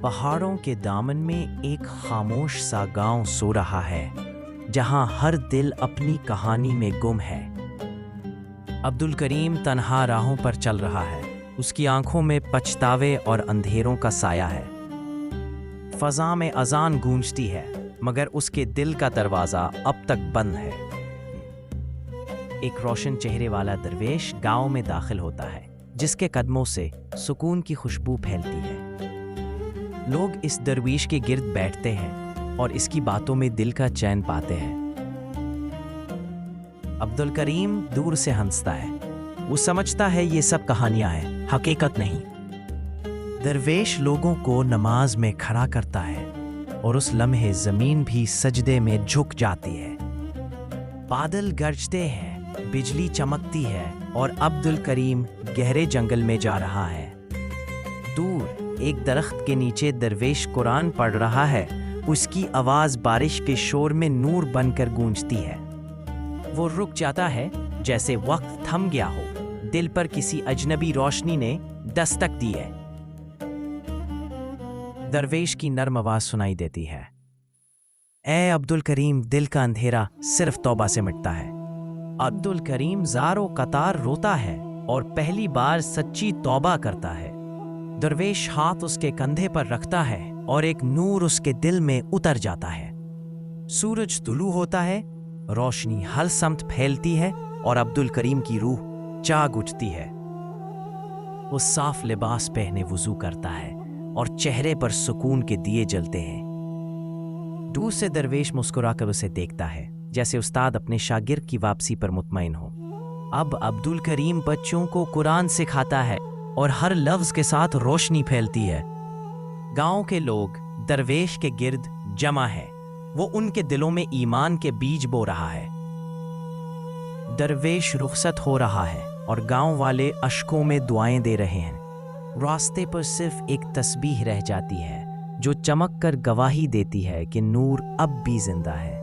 پہاڑوں کے دامن میں ایک خاموش سا گاؤں سو رہا ہے جہاں ہر دل اپنی کہانی میں گم ہے۔ عبد الکریم تنہا راہوں پر چل رہا ہے، اس کی آنکھوں میں پچھتاوے اور اندھیروں کا سایہ ہے۔ فضا میں اذان گونجتی ہے مگر اس کے دل کا دروازہ اب تک بند ہے۔ ایک روشن چہرے والا درویش گاؤں میں داخل ہوتا ہے جس کے قدموں سے سکون کی خوشبو پھیلتی ہے۔ لوگ اس درویش کے گرد بیٹھتے ہیں اور اس کی باتوں میں دل کا چین پاتے ہیں۔ عبد الکریم دور سے ہنستا ہے، وہ سمجھتا ہے یہ سب کہانیاں ہیں، حقیقت نہیں۔ درویش لوگوں کو نماز میں کھڑا کرتا ہے اور اس لمحے زمین بھی سجدے میں جھک جاتی ہے۔ بادل گرجتے ہیں، بجلی چمکتی ہے اور عبد الکریم گہرے جنگل میں جا رہا ہے۔ دور ایک درخت کے نیچے درویش قرآن پڑھ رہا ہے، اس کی آواز بارش کے شور میں نور بن کر گونجتی ہے۔ وہ رک جاتا ہے جیسے وقت تھم گیا ہو، دل پر کسی اجنبی روشنی نے دستک دی ہے۔ درویش کی نرم آواز سنائی دیتی ہے، اے عبد الکریم، دل کا اندھیرا صرف توبہ سے مٹتا ہے۔ عبد الکریم زار و قطار روتا ہے اور پہلی بار سچی توبہ کرتا ہے۔ درویش ہاتھ اس کے کندھے پر رکھتا ہے اور ایک نور اس کے دل میں اتر جاتا ہے۔ سورج طلوع ہوتا ہے، روشنی ہر سمت پھیلتی ہے اور عبد الکریم کی روح جاگ اٹھتی ہے۔ وہ صاف لباس پہنے وضو کرتا ہے اور چہرے پر سکون کے دیے جلتے ہیں۔ دور سے درویش مسکرا کر اسے دیکھتا ہے جیسے استاد اپنے شاگرد کی واپسی پر مطمئن ہو۔ اب عبد الکریم بچوں کو قرآن سکھاتا ہے اور ہر لفظ کے ساتھ روشنی پھیلتی ہے۔ گاؤں کے لوگ درویش کے گرد جمع ہے، وہ ان کے دلوں میں ایمان کے بیج بو رہا ہے۔ درویش رخصت ہو رہا ہے اور گاؤں والے اشکوں میں دعائیں دے رہے ہیں۔ راستے پر صرف ایک تسبیح رہ جاتی ہے جو چمک کر گواہی دیتی ہے کہ نور اب بھی زندہ ہے۔